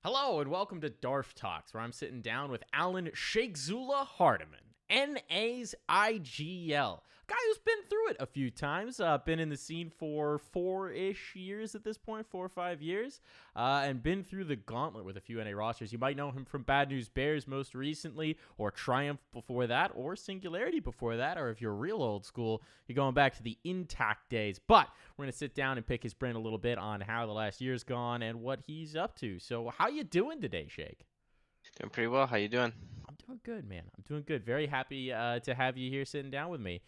Hello and welcome to Darf Talks, where I'm sitting down with Alan Shakezullah Hardeman, NA's IGL. Guy who's been through it a few times, been in the scene for 4-ish years at this point, 4 or 5 years, and been through the gauntlet with a few NA rosters. You might know him from Bad News Bears most recently, or Triumph before that, or Singularity before that, or if you're real old school, you're going back to the Intact days. But we're going to sit down and pick his brain a little bit on how the last year's gone and what he's up to. So how you doing today, Shake? Doing pretty well. How you doing? I'm doing good, man. I'm doing good. Very happy to have you here sitting down with me.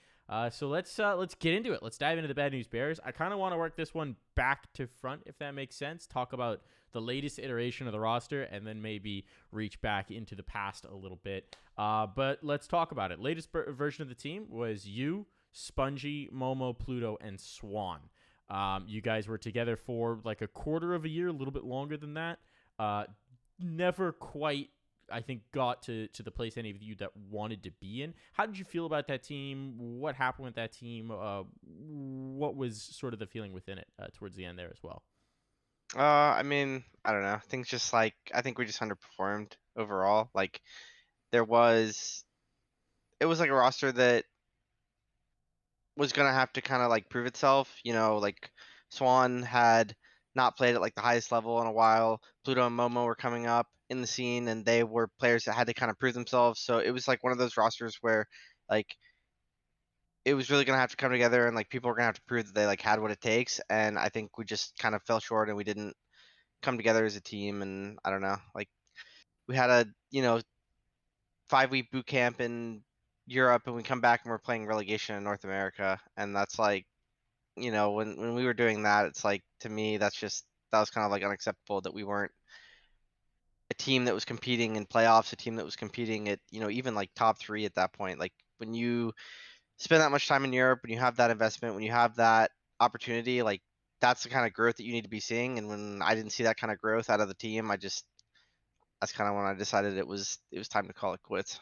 So let's get into it. Let's dive into the Bad News Bears. I kind of want to work this one back to front, if that makes sense. Talk about the latest iteration of the roster, and then maybe reach back into the past a little bit. But let's talk about it. Latest version of the team was you, Spongy, Momo, Pluto, and Swan. You guys were together for like a quarter of a year, a little bit longer than that. Never quite, I think, got to the place any of you that wanted to be in. How did you feel about that team? What happened with that team? What was sort of the feeling within it towards the end there as well? I don't know. Things just I think we just underperformed overall. There was, it was like a roster that was gonna have to kind of like prove itself. Swan had not played at like the highest level in a while. Pluto and Momo were coming up in the scene, and they were players that had to kind of prove themselves. So it was like one of those rosters where like it was really gonna have to come together, and like people were gonna have to prove that they like had what it takes. And I think we just kind of fell short, and we didn't come together as a team. And I don't know, like we had a 5-week boot camp in Europe, and we come back and we're playing relegation in North America, and that's like, when we were doing that, it's like, to me, that was kind of like unacceptable, that we weren't a team that was competing in playoffs, a team that was competing at, even like top three at that point. Like when you spend that much time in Europe, when you have that investment, when you have that opportunity, like that's the kind of growth that you need to be seeing. And when I didn't see that kind of growth out of the team, that's kind of when I decided it was time to call it quits.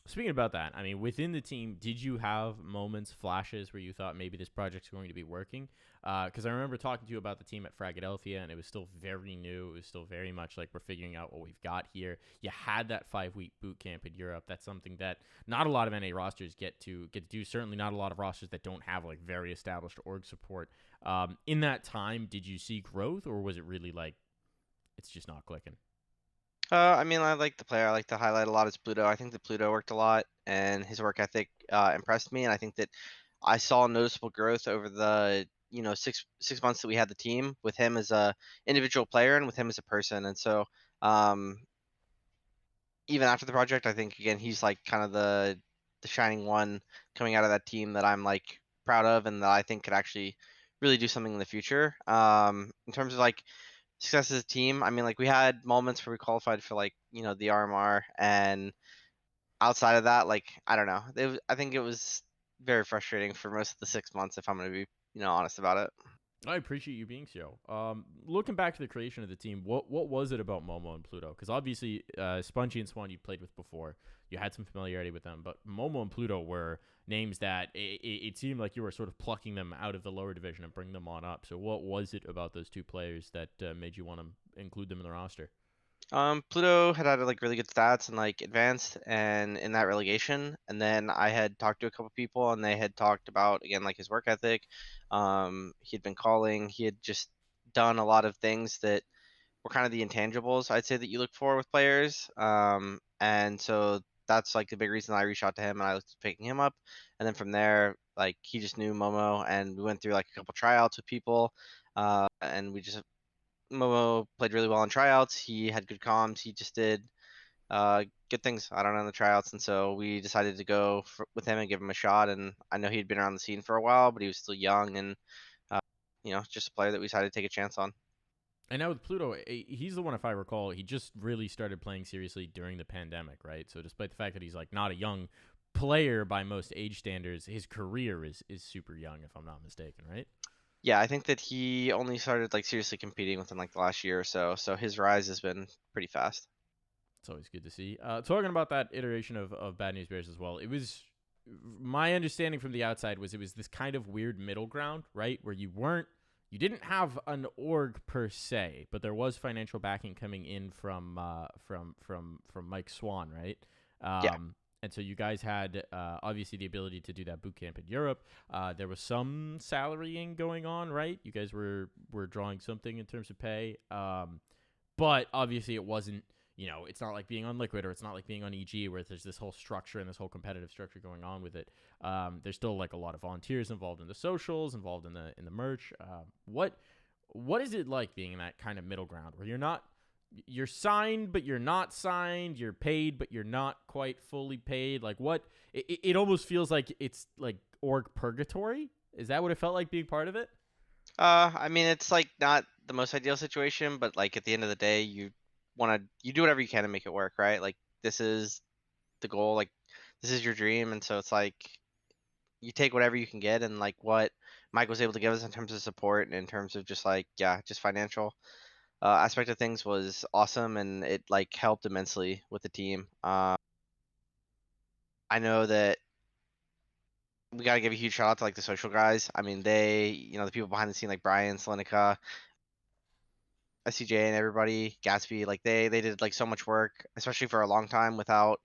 Speaking about that, I mean, within the team, did you have moments, flashes where you thought maybe this project's going to be working? Because I remember talking to you about the team at Fragadelphia, and it was still very new. It was still very much like we're figuring out what we've got here. You had that 5-week boot camp in Europe. That's something that not a lot of NA rosters get to do. Certainly not a lot of rosters that don't have like very established org support. In that time, did you see growth, or was it really like it's just not clicking? I like the player. I like to highlight a lot is Pluto. I think that Pluto worked a lot, and his work ethic impressed me. And I think that I saw noticeable growth over the six months that we had the team, with him as a individual player and with him as a person. And so um, even after the project, I think again he's like kind of the shining one coming out of that team that I'm like proud of, and that I think could actually really do something in the future. In terms of like success as a team, I mean, like we had moments where we qualified for like the RMR, and outside of that, like I don't know, I think it was very frustrating for most of the 6 months, if I'm going to be honest about it. I appreciate you being so. Looking back to the creation of the team, what was it about Momo and Pluto? Because obviously, Spongy and Swan you played with before, you had some familiarity with them, but Momo and Pluto were names that it seemed like you were sort of plucking them out of the lower division and bring them on up. So what was it about those two players that made you want to include them in the roster? Pluto had like really good stats and like advanced and in that relegation. And then I had talked to a couple people, and they had talked about again like his work ethic. He had been calling. He had just done a lot of things that were kind of the intangibles, I'd say, that you look for with players. And so that's like the big reason I reached out to him, and I looked at picking him up. And then from there, like he just knew Momo, and we went through like a couple tryouts with people. And we just Momo played really well in tryouts. He had good comms. He just did good things, I don't know, in the tryouts. And so we decided to go with him and give him a shot. And I know he'd been around the scene for a while, but he was still young, and uh, just a player that we decided to take a chance on. And now with Pluto, he's the one, if I recall, he just really started playing seriously during the pandemic, right? So despite the fact that he's like not a young player by most age standards, his career is super young, if I'm not mistaken, right? Yeah, I think that he only started like seriously competing within like the last year or so. So his rise has been pretty fast. It's always good to see. Talking about that iteration of Bad News Bears as well, it was my understanding from the outside was it was this kind of weird middle ground, right? Where you weren't you didn't have an org per se, but there was financial backing coming in from Mike Swan, right? Yeah. And so you guys had obviously the ability to do that boot camp in Europe. There was some salarying going on, right? You guys were drawing something in terms of pay, but obviously it wasn't. It's not like being on Liquid or it's not like being on EG where there's this whole structure and this whole competitive structure going on with it. There's still like a lot of volunteers involved in the socials, involved in the merch. What is it like being in that kind of middle ground where you're signed but you're not signed, you're paid but you're not quite fully paid? Like it almost feels like it's like org purgatory. Is that what it felt like being part of it? I mean, it's like not the most ideal situation, but like at the end of the day, you do whatever you can to make it work, right? Like this is the goal, like this is your dream, and so it's like you take whatever you can get, and like what Mike was able to give us in terms of support and in terms of just like yeah, just financial aspect of things was awesome, and it like helped immensely with the team. I know that we got to give a huge shout out to like the social guys. I mean, the people behind the scene like Brian, Selenica, SCJ, and everybody, Gatsby, like they did like so much work, especially for a long time without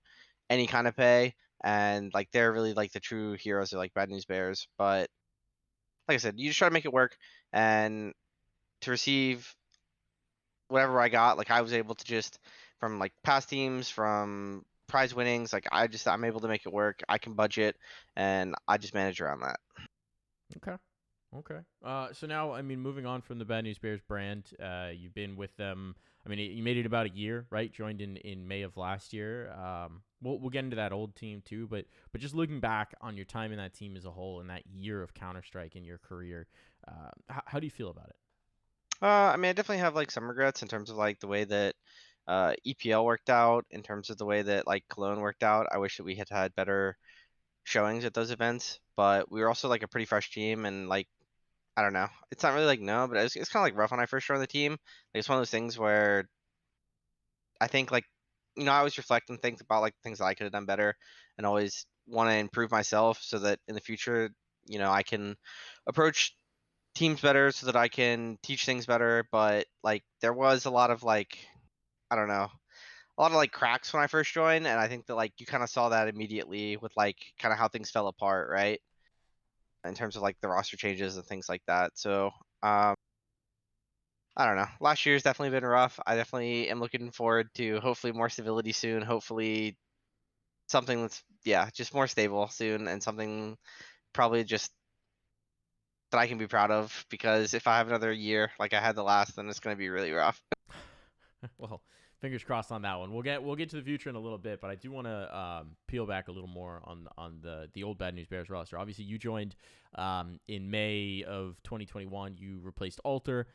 any kind of pay, and like they're really like the true heroes of like Bad News Bears. But like I said, you just try to make it work, and to receive whatever I got, like I was able to just from like past teams, from prize winnings, like I'm able to make it work. I can budget, and I just manage around that. Okay. Okay. So now, I mean, moving on from the Bad News Bears brand, you've been with them. I mean, you made it about a year, right? Joined in May of last year. We'll get into that old team too, but just looking back on your time in that team as a whole and that year of Counter Strike in your career, how do you feel about it? I mean, I definitely have like some regrets in terms of like the way that EPL worked out, in terms of the way that like Cologne worked out. I wish that we had had better showings at those events, but we were also like a pretty fresh team, and like I don't know, it's not really like no, but it's kind of like rough when I first joined the team. Like it's one of those things where I think like I always reflect and think about like things that I could have done better, and always want to improve myself so that in the future, I can approach teams better so that I can teach things better. But like there was a lot of like I don't know, a lot of like cracks when I first joined, and I think that like you kind of saw that immediately with like kind of how things fell apart, right? In terms of like the roster changes and things like that. So I don't know. Last year's definitely been rough. I definitely am looking forward to hopefully more stability soon. Hopefully something that's yeah, just more stable soon, and something probably just that I can be proud of, because if I have another year like I had the last, then it's going to be really rough. Well, fingers crossed on that one. We'll get to the future in a little bit, but I do want to peel back a little more on the old Bad News Bears roster. Obviously, you joined in May of 2021. You replaced Alter.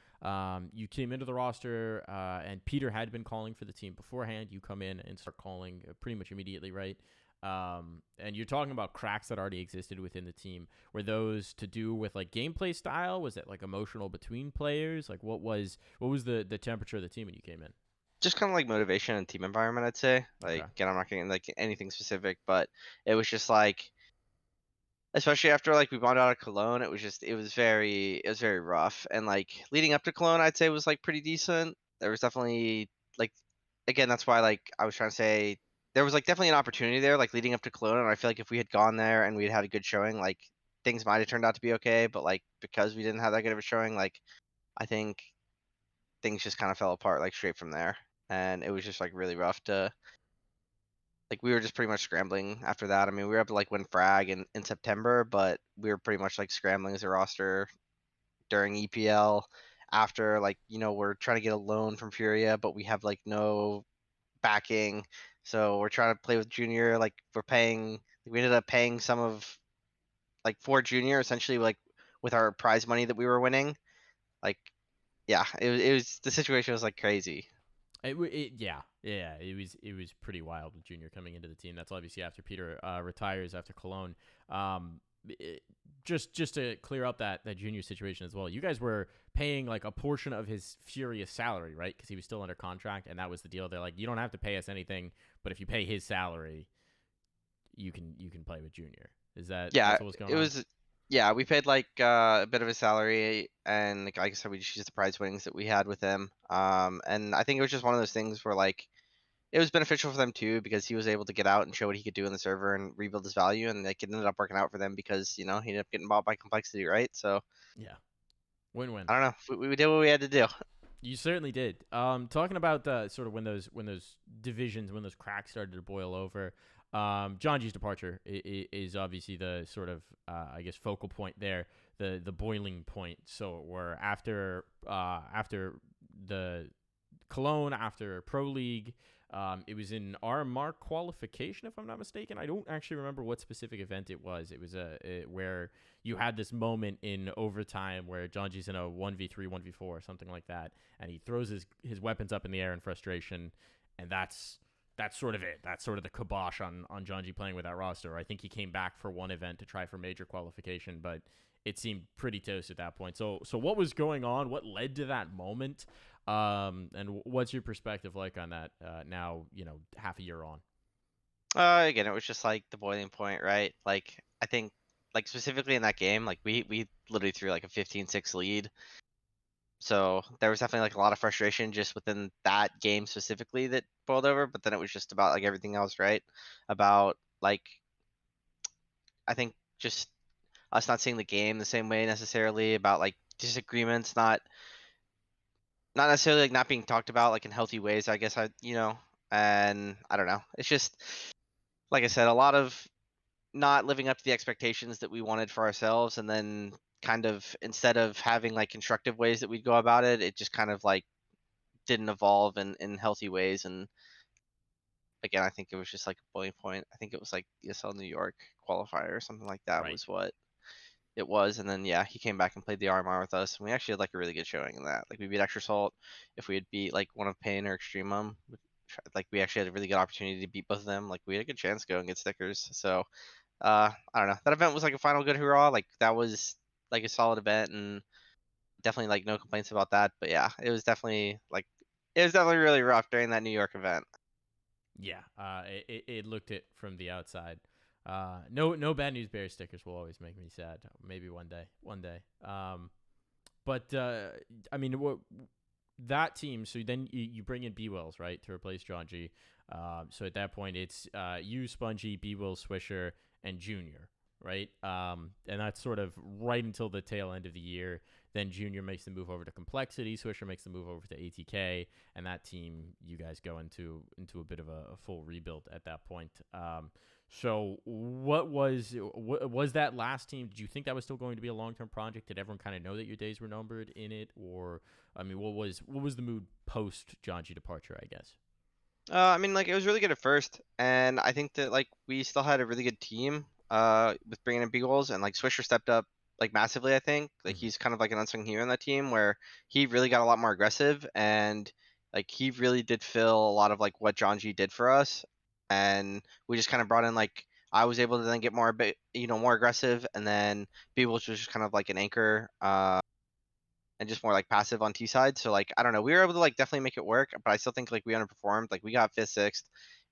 You came into the roster, and Peter had been calling for the team beforehand. You come in and start calling pretty much immediately, right? And you're talking about cracks that already existed within the team. Were those to do with like gameplay style? Was it like emotional between players? Like what was the temperature of the team when you came in? Just kind of like motivation and team environment, I'd say. Like, Okay. again, I'm not getting like anything specific, but it was just like, especially after like we bonded out of Cologne, it was very rough. And like leading up to Cologne, I'd say was like pretty decent. There was definitely like, again, that's why like I was trying to say there was like definitely an opportunity there, like leading up to Cologne, and I feel like if we had gone there and we'd had a good showing, like things might have turned out to be okay. But like because we didn't have that good of a showing, like I think things just kind of fell apart like straight from there, and it was just like really rough to like we were just pretty much scrambling after that. I mean, we were able to like win frag in September, but we were pretty much like scrambling as a roster during EPL. After like we're trying to get a loan from Furia, but we have like no backing, so we're trying to play with Junior. Like we ended up paying some of like for Junior essentially like with our prize money that we were winning. Like yeah, it was the situation was like crazy. Yeah, it was pretty wild with Junior coming into the team. That's obviously after Peter retires after Cologne. Um, it, just to clear up that Junior situation as well. You guys were paying like a portion of his Furious salary, right? Because he was still under contract, and that was the deal. They're like, you don't have to pay us anything, but if you pay his salary, you can play with Junior. Is that Yeah, also what's going it on? was. Yeah, we paid like a bit of a salary, and like I said, we just used the prize winnings that we had with him. And I think it was just one of those things where like it was beneficial for them too because he was able to get out and show what he could do in the server and rebuild his value, and like it ended up working out for them because he ended up getting bought by Complexity, right? So Yeah, win-win. I don't know, we did what we had to do. You certainly did. Talking about sort of when those divisions, when those cracks started to boil over, John G's departure is obviously the sort of I guess focal point there, the boiling point. So we're after the Cologne, after Pro League. It was in RMR qualification, if I'm not mistaken. I don't actually remember what specific event it was. It was where you had this moment in overtime where John G's in a 1v3, 1v4, or something like that, and he throws his weapons up in the air in frustration, and that's sort of it. That's sort of the kibosh on John G playing with that roster. I think he came back for one event to try for major qualification, but it seemed pretty toast at that point. So what was going on? What led to that moment? And what's your perspective like on that now, half a year on? Again, it was just like the boiling point, right? Like I think like specifically in that game, like we literally threw like a 15-6 lead. So there was definitely like a lot of frustration just within that game specifically that boiled over, but then it was just about like everything else, right? About like I think just us not seeing the game the same way necessarily, about like disagreements not necessarily like not being talked about like in healthy ways, I guess and I don't know. It's just like I said, a lot of not living up to the expectations that we wanted for ourselves, and then kind of instead of having like constructive ways that we'd go about it, it just kind of like didn't evolve in healthy ways. And again, I think it was just like a boiling point. I think it was like ESL New York qualifier or something like that Right. was what it was. And then yeah, he came back and played the RMR with us, and we actually had like a really good showing in that. Like we beat Extra Salt. If we had beat like one of Pain or Extremum, like we actually had a really good opportunity to beat both of them. Like we had a good chance to go and get stickers. So I don't know. That event was like a final good hurrah. Like that was like a solid event, and definitely like no complaints about that. But yeah, it was definitely really rough during that New York event. Yeah, it looked it from the outside. No bad news bear stickers will always make me sad. Maybe one day. But I mean, that team. So then you bring in B Wells, right, to replace John G. So at that point, it's you, Spongy, B Will, Swisher, and Junior, right? And that's sort of right until the tail end of the year. Then Junior makes the move over to Complexity. Swisher makes the move over to ATK, and that team, you guys go into a bit of a full rebuild at that point. So what was that last team? Did you think that was still going to be a long term project? Did everyone kind of know that your days were numbered in it, or I mean, what was the mood post John G departure? I guess. I mean, like it was really good at first, and I think that like we still had a really good team. With bringing in Beagles, and like Swisher stepped up like massively. I think like Mm-hmm. he's kind of like an unsung hero in that team where he really got a lot more aggressive, and like he really did fill a lot of like what John G did for us, and we just kind of brought in like I was able to then get more a bit more aggressive, and then Beagles was just kind of like an anchor. And just more like passive on T side. So like I don't know, we were able to like definitely make it work, but I still think like we underperformed. Like we got fifth, sixth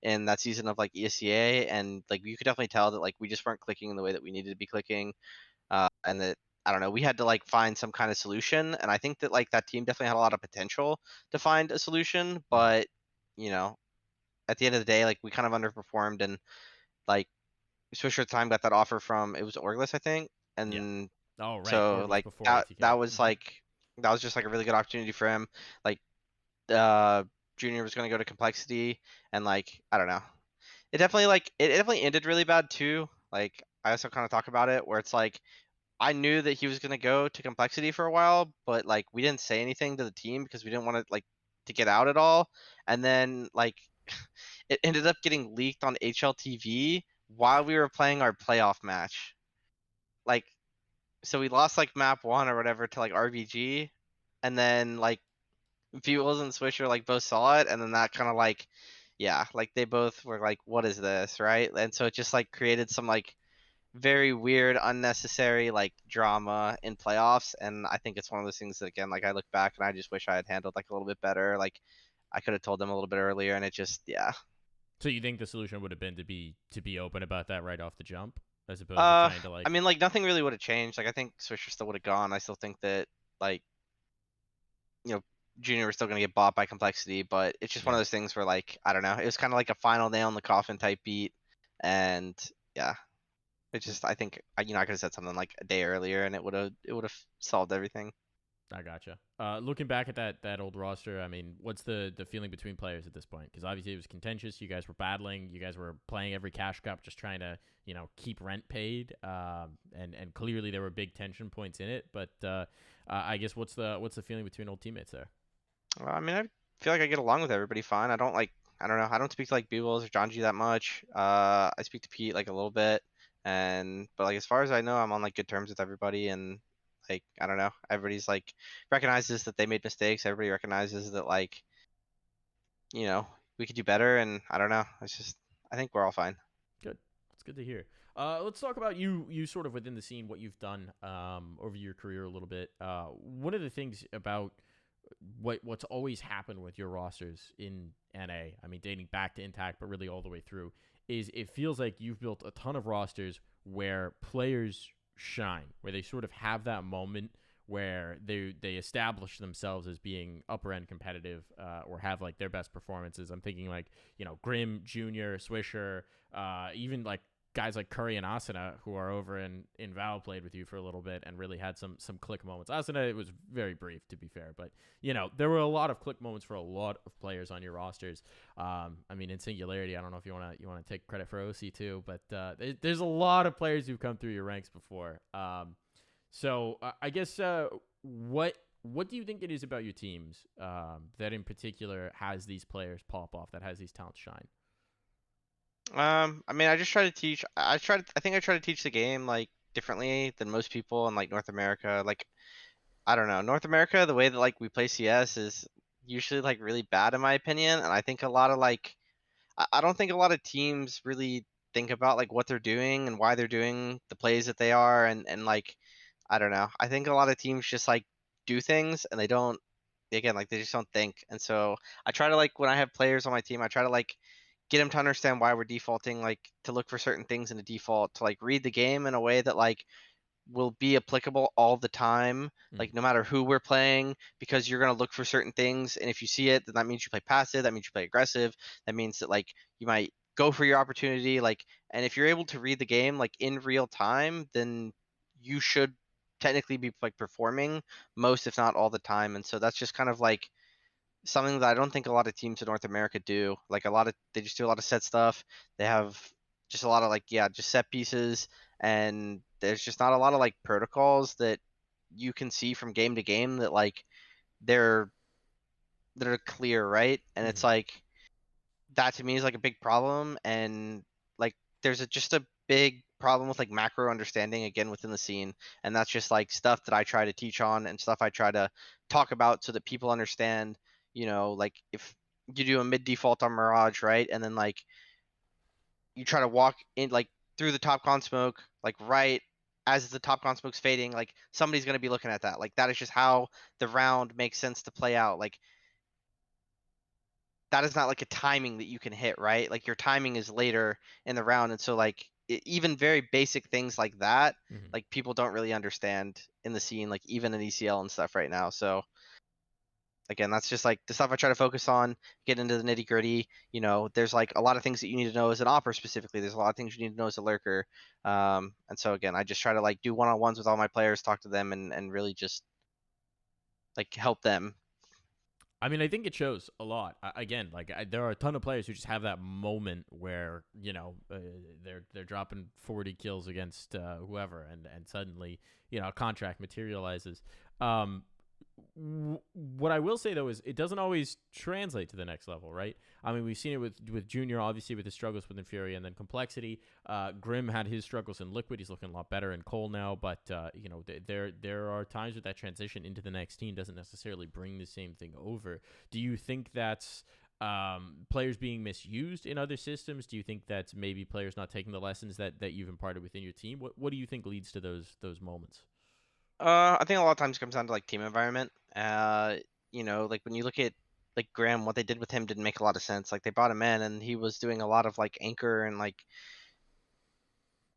in that season of like ESCA, and like you could definitely tell that like we just weren't clicking in the way that we needed to be clicking, and that I don't know, we had to like find some kind of solution. And I think that like that team definitely had a lot of potential to find a solution, Mm-hmm. but you know, at the end of the day, like we kind of underperformed, and like Swisher at the time got that offer from it was Orglis, I think, Yeah. and Oh, right. so Orglis like before that ATK. was Mm-hmm. like that was just like a really good opportunity for him. Like uh Junior was gonna go to Complexity, and like I don't know. It definitely ended really bad too. Like I also kind of talk about it where it's like I knew that he was gonna go to Complexity for a while, but like we didn't say anything to the team because we didn't want to like to get out at all. And then like it ended up getting leaked on HLTV while we were playing our playoff match. Like so we lost like map one or whatever to like RBG, and then like Fuels and Swisher like both saw it, and then that kind of like, yeah, like they both were like, "What is this?" Right? And so it just like created some like very weird, unnecessary like drama in playoffs. And I think it's one of those things that again, like I look back and I just wish I had handled like a little bit better. Like I could have told them a little bit earlier, and it just, yeah. So you think the solution would have been to be open about that right off the jump? as opposed to trying to I like. mean, like nothing really would have changed. Like I think Swisher still would have gone. I still think that like you know Junior was still gonna get bought by Complexity, but it's just one of Yeah. those things where like I don't know. It was kind of like a final nail in the coffin type beat, and yeah, it just I think I could have said something like a day earlier, and it would have solved everything. I gotcha. Looking back at that old roster, I mean, what's the feeling between players at this point? Because obviously it was contentious. You guys were battling. You guys were playing every cash cup, just trying to keep rent paid. And clearly there were big tension points in it. But I guess what's the feeling between old teammates there? Well, I mean, I feel like I get along with everybody fine. I don't know. I don't speak to like Bugles or John G that much. I speak to Pete like a little bit, and but like as far as I know, I'm on like good terms with everybody, and like I don't know, everybody's like recognizes that they made mistakes. Everybody recognizes that like you know we could do better, and I don't know. It's just I think we're all fine. Good. That's good to hear. Let's talk about you sort of within the scene, what you've done over your career a little bit. One of the things about what's always happened with your rosters in NA, I mean, dating back to Intact, but really all the way through, is it feels like you've built a ton of rosters where players shine, where they sort of have that moment where they establish themselves as being upper end competitive or have like their best performances. I'm thinking like Grim Junior, Swisher, even like guys like Curry and Asuna, who are over in Val, played with you for a little bit and really had some click moments. Asuna, it was very brief, to be fair, but there were a lot of click moments for a lot of players on your rosters. I mean, in Singularity, I don't know if you want to take credit for OC too, but there's a lot of players who've come through your ranks before. So I guess what do you think it is about your teams that in particular has these players pop off, that has these talents shine? I mean, I just try to teach. I think I try to teach the game like differently than most people in like North America. Like I don't know, North America, the way that like we play CS is usually like really bad in my opinion, and I think a lot of like I don't think a lot of teams really think about like what they're doing and why they're doing the plays that they are, and like I don't know. I think a lot of teams just like do things and they don't again like they just don't think. And so I try to like when I have players on my team, I try to like get them to understand why we're defaulting, like to look for certain things in the default, to like read the game in a way that like will be applicable all the time, Mm. like no matter who we're playing, because you're going to look for certain things. And if you see it, then that means you play passive. That means you play aggressive. That means that like you might go for your opportunity. Like, and if you're able to read the game like in real time, then you should technically be like performing most, if not all the time. And so that's just kind of like something that I don't think a lot of teams in North America do. Like a lot of they just do a lot of set stuff. They have just a lot of like yeah, just set pieces, and there's just not a lot of like protocols that you can see from game to game that like they're that are clear, right? And it's Mm-hmm. like that to me is like a big problem, and like there's just a big problem with like macro understanding again within the scene, and that's just like stuff that I try to teach on and stuff I try to talk about so that people understand. Like if you do a mid default on Mirage, right, and then like you try to walk in like through the top con smoke, like right as the top con smoke's fading, like somebody's gonna be looking at that. Like that is just how the round makes sense to play out. Like that is not like a timing that you can hit, right? Like your timing is later in the round, and so like even very basic things like that, Mm-hmm. like people don't really understand in the scene, like even in ECL and stuff right now. So again, that's just like the stuff I try to focus on, get into the nitty gritty. There's like a lot of things that you need to know as an opera specifically. There's a lot of things you need to know as a lurker. And so again, I just try to like do one-on-ones with all my players, talk to them, and really just like help them. I mean, I think it shows a lot. Again, like there are a ton of players who just have that moment where they're dropping 40 kills against whoever, and suddenly a contract materializes. Um, what I will say though is it doesn't always translate to the next level, right? I mean, we've seen it with Junior, obviously with his struggles with Infuri, and then Complexity. Grim had his struggles in Liquid. He's looking a lot better in Cole now, but there are times where that transition into the next team doesn't necessarily bring the same thing over. Do you think that's players being misused in other systems? Do you think that's maybe players not taking the lessons that you've imparted within your team? What do you think leads to those moments? I think a lot of times it comes down to like team environment. Like when you look at like Graham, what they did with him didn't make a lot of sense. Like they brought him in and he was doing a lot of like anchor and like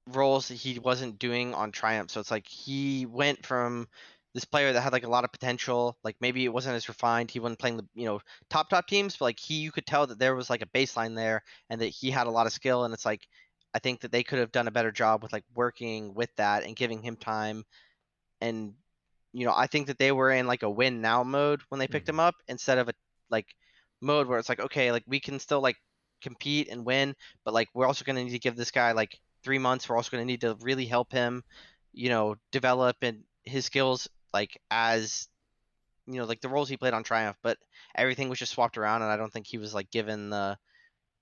roles that he wasn't doing on Triumph. So it's like he went from this player that had like a lot of potential, like maybe it wasn't as refined. He wasn't playing the top teams, but like you could tell that there was like a baseline there and that he had a lot of skill. And it's like I think that they could have done a better job with like working with that and giving him time. And I think that they were in like a win now mode when they picked him Hmm. up instead of a like mode where it's like, okay, like we can still like compete and win, but like we're also going to need to give this guy like 3 months. We're also going to need to really help him, develop and his skills like as like the roles he played on Triumph, but everything was just swapped around, and I don't think he was like given the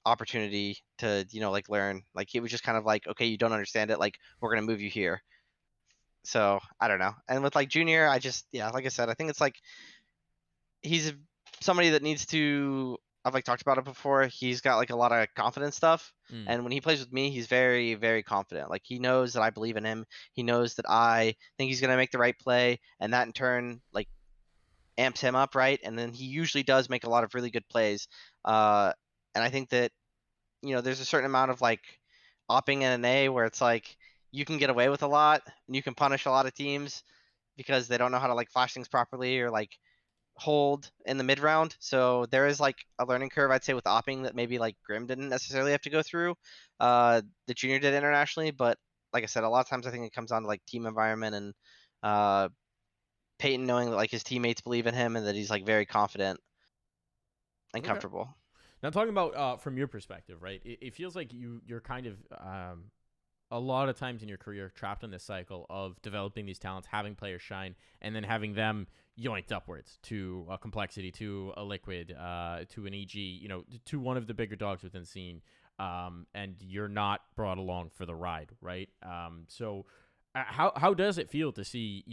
opportunity to like learn. Like he was just kind of like, okay, you don't understand it, like we're gonna move you here. So I don't know. And with like Junior, I just yeah, like I said, I think it's like he's somebody that needs to. I've like talked about it before. He's got like a lot of confidence stuff, Mm. and when he plays with me, he's very very confident. Like he knows that I believe in him. He knows that I think he's gonna make the right play, and that in turn like amps him up, right? And then he usually does make a lot of really good plays. Uh, and I think that there's a certain amount of like opping in an A where it's like you can get away with a lot and you can punish a lot of teams because they don't know how to like flash things properly or like hold in the mid round. So there is like a learning curve, I'd say, with opping that maybe like Grim didn't necessarily have to go through. The Junior did internationally, but like I said, a lot of times I think it comes down to like team environment and uh, Peyton knowing that like his teammates believe in him and that he's like very confident and Okay. comfortable. Now talking about from your perspective, right? It feels like you're kind of a lot of times in your career trapped in this cycle of developing these talents, having players shine, and then having them yoinked upwards to a complexity, to a liquid, to an EG, to one of the bigger dogs within the scene. And you're not brought along for the ride, right? How does it feel to see,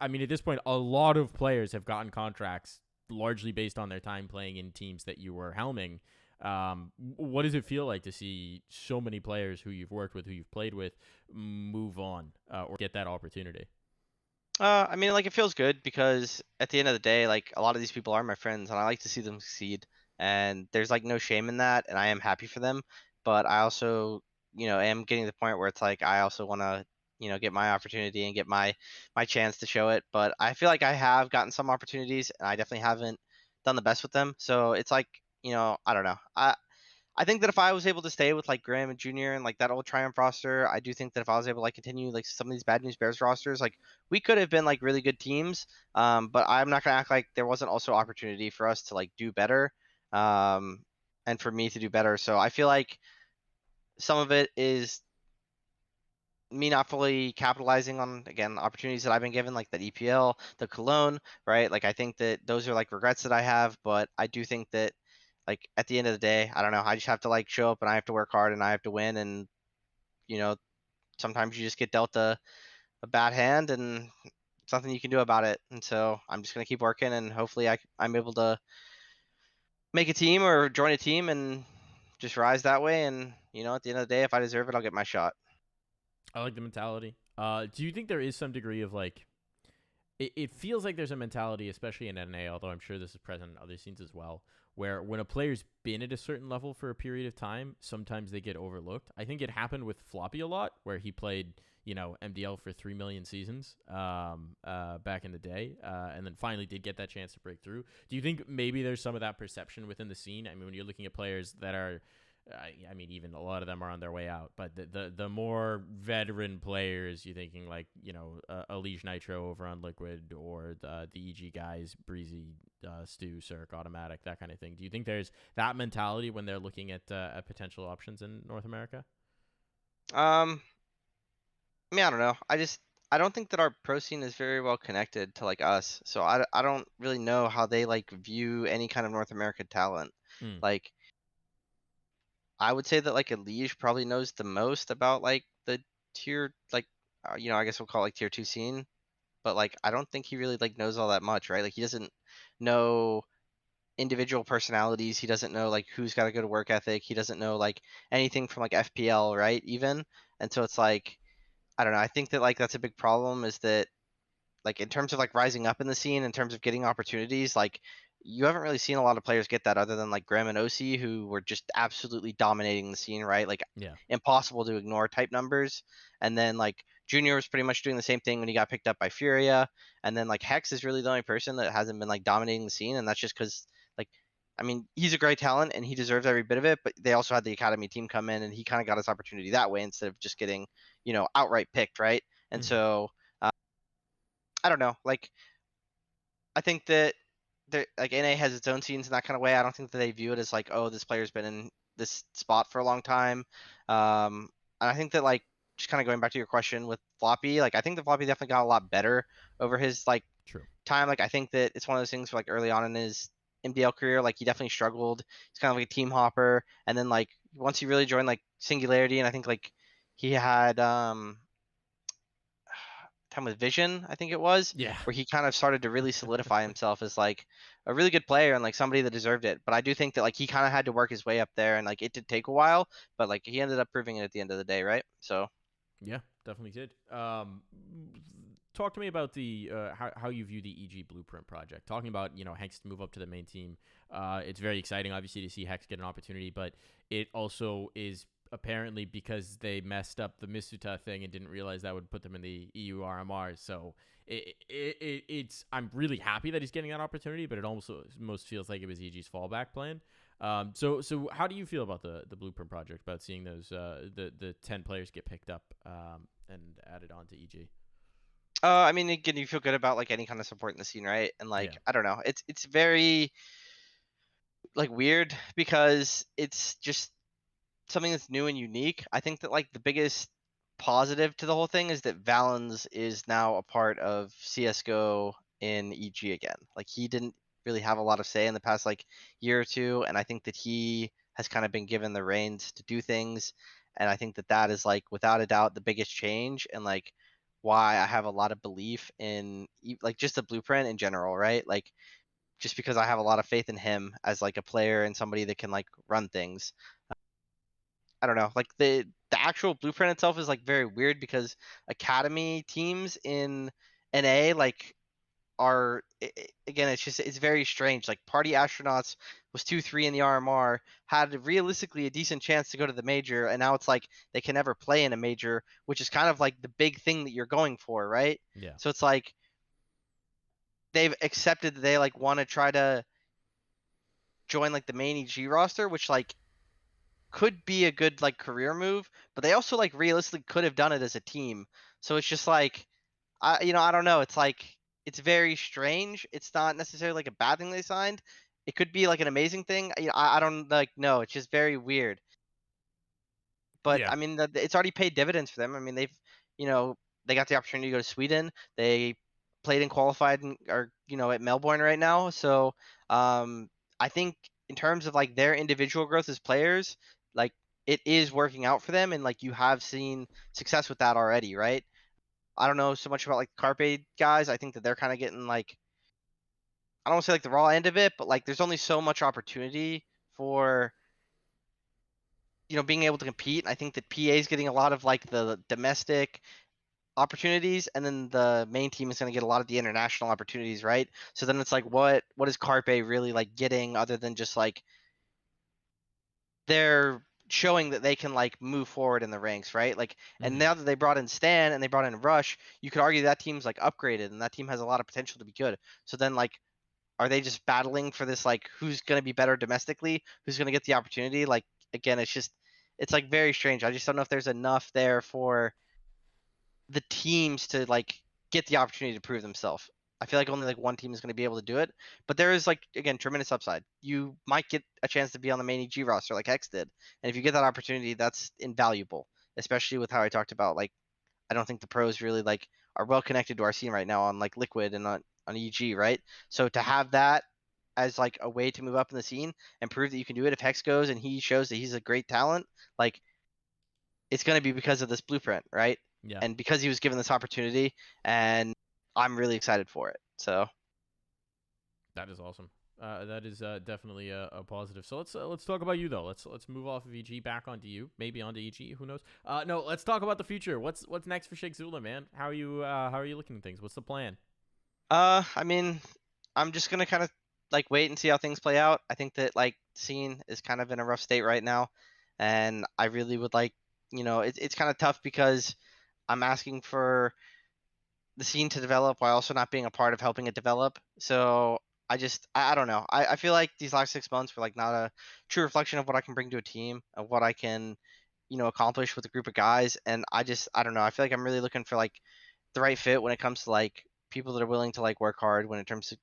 I mean, at this point, a lot of players have gotten contracts largely based on their time playing in teams that you were helming. What does it feel like to see so many players who you've worked with, who you've played with, move on or get that opportunity? I mean, like it feels good because at the end of the day, like a lot of these people are my friends, and I like to see them succeed. And there's like no shame in that, and I am happy for them. But I also, am getting to the point where it's like I also want to, get my opportunity and get my chance to show it. But I feel like I have gotten some opportunities, and I definitely haven't done the best with them. So it's like, I don't know. I think that if I was able to stay with like Graham and Junior and like that old Triumph roster, I do think that if I was able to like continue like some of these Bad News Bears rosters, like we could have been like really good teams. But I'm not gonna act like there wasn't also opportunity for us to like do better, um, and for me to do better. So I feel like some of it is me not fully capitalizing on again opportunities that I've been given, like that EPL, the Cologne, right? Like I think that those are like regrets that I have, but I do think that like at the end of the day, I don't know, I just have to like show up and I have to work hard and I have to win and you know, sometimes you just get dealt a bad hand and something you can do about it. And so I'm just gonna keep working and hopefully I'm able to make a team or join a team and just rise that way. And at the end of the day, if I deserve it, I'll get my shot. I like the mentality. Do you think there is some degree of like it feels like there's a mentality, especially in NA, although I'm sure this is present in other scenes as well, where when a player's been at a certain level for a period of time, sometimes they get overlooked. I think it happened with Floppy a lot, where he played, MDL for 3 million seasons back in the day, and then finally did get that chance to break through. Do you think maybe there's some of that perception within the scene? I mean, when you're looking at players that are I mean, even a lot of them are on their way out. But the more veteran players, you're thinking like Elige Nitro over on Liquid or the EG guys, Breezy, Stu, Cirque, Automatic, that kind of thing. Do you think there's that mentality when they're looking at potential options in North America? Um, I mean, I don't know. I don't think that our pro scene is very well connected to like us. So I don't really know how they like view any kind of North American talent. Mm. Like I would say that like Elige probably knows the most about like the tier like I guess we'll call it like tier 2 scene, but like I don't think he really like knows all that much, right? Like he doesn't know individual personalities. He doesn't know like who's got a good work ethic. He doesn't know like anything from like FPL, right? Even. And so it's like I don't know. I think that like that's a big problem is that like in terms of like rising up in the scene, in terms of getting opportunities, like you haven't really seen a lot of players get that other than like Graham and OC, who were just absolutely dominating the scene, right? Like Yeah. impossible to ignore type numbers. And then like Junior was pretty much doing the same thing when he got picked up by Furia. And then like Hex is really the only person that hasn't been like dominating the scene, and that's just because like I mean, he's a great talent and he deserves every bit of it, but they also had the academy team come in and he kind of got his opportunity that way instead of just getting, outright picked, right? And Hmm. so I don't know. Like I think that like NA has its own scenes in that kind of way. I don't think that they view it as like, oh, this player's been in this spot for a long time. And I think that like just kind of going back to your question with Floppy, like I think the Floppy definitely got a lot better over his like True. time. Like I think that it's one of those things where, like early on in his MDL career, like he definitely struggled. He's kind of like a team hopper, and then like once he really joined like Singularity, and I think like he had time with Vision, I think it was, Yeah. where he kind of started to really solidify himself as like a really good player and like somebody that deserved it. But I do think that like he kind of had to work his way up there, and like it did take a while, but like he ended up proving it at the end of the day, right? So Yeah, definitely did. Talk to me about the how you view the EG Blueprint project. Talking about Hex to move up to the main team. It's very exciting, obviously, to see Hex get an opportunity, but it also is apparently because they messed up the Misuta thing and didn't realize that would put them in the EU RMRs. So it's I'm really happy that he's getting that opportunity, but it almost feels like it was EG's fallback plan. So how do you feel about the Blueprint project? About seeing those the 10 players get picked up and added on to EG? I mean, again, you feel good about like any kind of support in the scene, right? And Yeah. like I don't know, it's very like weird because it's just something that's new and unique. I think that like the biggest positive to the whole thing is that Valens is now a part of CS:GO in EG again. Like he didn't really have a lot of say in the past like year or two, and I think that he has kind of been given the reins to do things, and I think that that is like without a doubt the biggest change and like why I have a lot of belief in like just the blueprint in general, right? Like just because I have a lot of faith in him as like a player and somebody that can like run things. I don't know. Like the actual blueprint itself is like very weird because academy teams in NA like are again it's very strange. Like Party Astronauts was 2-3 in the RMR, had realistically a decent chance to go to the major, and now it's like they can never play in a major, which is kind of like the big thing that you're going for, right? Yeah. So it's like they've accepted that they like want to try to join like the main EG roster, which like could be a good like career move, but they also like realistically could have done it as a team. So it's just like I don't know. It's like it's very strange. It's not necessarily like a bad thing they signed. It could be like an amazing thing. I don't like no. It's just very weird. But Yeah. I mean, it's already paid dividends for them. I mean, you know, they got the opportunity to go to Sweden. They played and qualified and are, at Melbourne right now. So, I think in terms of like their individual growth as players, like it is working out for them, and like you have seen success with that already, right? I don't know so much about like Carpe guys. I think that they're kind of getting like I don't want to say like the raw end of it, but like there's only so much opportunity for being able to compete. I think that PA is getting a lot of like the domestic opportunities, and then the main team is going to get a lot of the international opportunities, right? So then it's like, what is Carpe really like getting other than just like they're showing that they can like move forward in the ranks, right? Like, and Hmm. now that they brought in Stan and they brought in Rush, you could argue that team's like upgraded and that team has a lot of potential to be good. So then like are they just battling for this like who's going to be better domestically, who's going to get the opportunity? Like again, it's like very strange. I just don't know if there's enough there for the teams to like get the opportunity to prove themselves. I feel like only like one team is going to be able to do it, but there is like again tremendous upside. You might get a chance to be on the main EG roster like Hex did, and if you get that opportunity, that's invaluable. Especially with how I talked about like I don't think the pros really like are well connected to our scene right now on like Liquid and on EG, right? So to have that as like a way to move up in the scene and prove that you can do it if Hex goes and he shows that he's a great talent, like it's going to be because of this blueprint, right? Yeah. And because he was given this opportunity, and I'm really excited for it. So, That is awesome. That is definitely a positive. So let's talk about you though. Let's move off of EG back onto you, maybe onto EG. Who knows? No, let's talk about the future. What's next for Shakezullah, man? How are you looking at things? What's the plan? I mean, I'm just gonna kind of. like wait and see how things play out. I think that like scene is kind of in a rough state right now, and I really would like, it's kind of tough because I'm asking for the scene to develop while also not being a part of helping it develop. So I don't know. I feel like these last 6 months were like not a true reflection of what I can bring to a team, of what I can, accomplish with a group of guys. And I don't know. I feel like I'm really looking for like the right fit when it comes to like people that are willing to like work hard when it comes to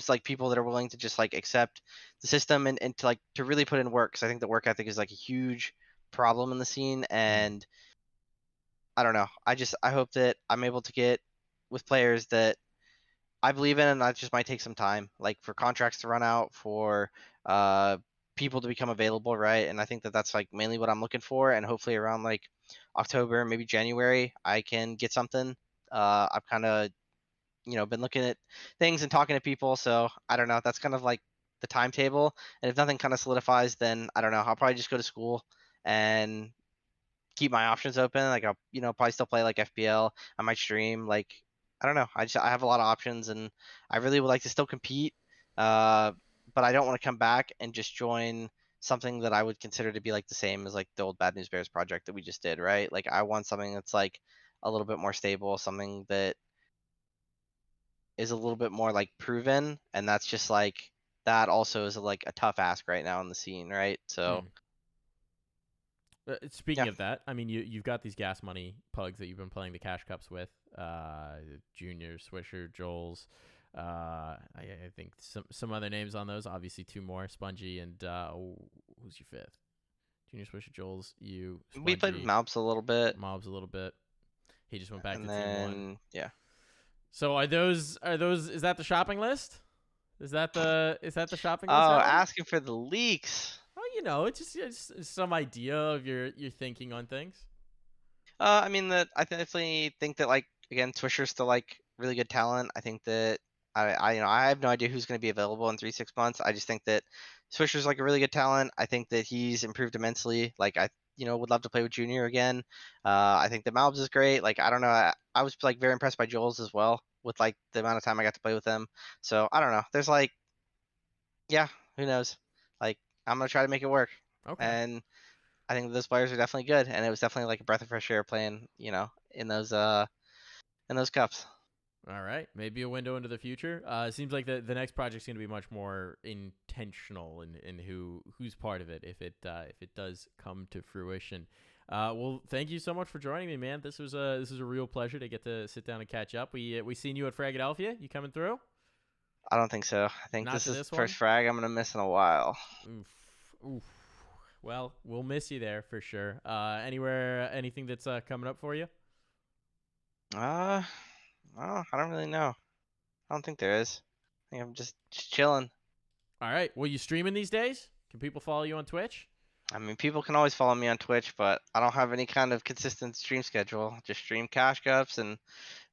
like people that are willing to just like accept the system and to like to really put in work. Because I think the work ethic is like a huge problem in the scene. Mm. And I don't know. I hope that I'm able to get with players that I believe in, and that just might take some time, like for contracts to run out, for uh people to become available, right? And I think that that's like mainly what I'm looking for, and hopefully around like October, maybe January, I can get something. I've kind of been looking at things and talking to people, so I don't know. That's kind of like the timetable, and if nothing kind of solidifies, then I don't know. I'll probably just go to school and keep my options open. Like I'll, probably still play like FPL. I might stream. Like I don't know. I have a lot of options, and I really would like to still compete. Uh, but I don't want to come back and just join something that I would consider to be like the same as like the old Bad News Bears project that we just did, right? Like I want something that's like a little bit more stable, something that is a little bit more like proven, and that's just like that also is like a tough ask right now in the scene, right? So Mm. Speaking yeah, of that, I mean, you've got these gas money pugs that you've been playing the cash cups with, Junior, Swisher, Joel's. I think some other names on those. Obviously, two more, Spongy and who's your fifth? Junior, Swisher, Joel's, you, we played with Spongy, Malps a little bit, Mobs a little bit. He just went back and to Team One. then yeah. So are those? Is that the shopping list? Is that the shopping list, Oh, Alan? asking for the leaks. Oh, it's just some idea of your thinking on things. I mean that I definitely think that like again, Swisher's still like really good talent. I think that I have no idea who's going to be available in 3 6 months. I just think that Swisher's like a really good talent. I think that he's improved immensely. Like I would love to play with Junior again. I think that Malbs is great. Like I don't know. I was like very impressed by Joel's as well with like the amount of time I got to play with him. So I don't know. There's like yeah, who knows? Like I'm gonna try to make it work. Okay. And I think those players are definitely good, and it was definitely like a breath of fresh air playing, in those cups. All right, maybe a window into the future. It seems like the next project's going to be much more intentional in who's part of it if it does come to fruition. Well, thank you so much for joining me, man. This was a real pleasure to get to sit down and catch up. We seen you at Fragadelphia. You coming through? I don't think so. I think Not this to is the this first one. frag I'm gonna miss in a while. Oof, oof. Well, we'll miss you there for sure. Anything that's coming up for you? Uh, I don't really know. I don't think there is. I think I'm just chilling. All right. Well, you streaming these days? Can people follow you on Twitch? I mean, people can always follow me on Twitch, but I don't have any kind of consistent stream schedule. Just stream cash cups and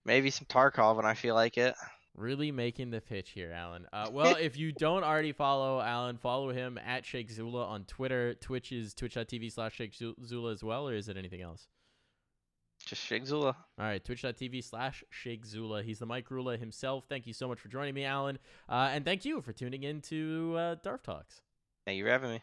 maybe some Tarkov when I feel like it. Really making the pitch here, Alan. Well, if you don't already follow Alan, follow him at Shakezullah on Twitter. Twitch is twitch.tv/Shakezullah as well, or is it anything else? Just Shakezullah. All right, twitch.tv/Shakezullah. He's the Mike Rula himself. Thank you so much for joining me, Alan. And thank you for tuning in to Darf Talks. Thank you for having me.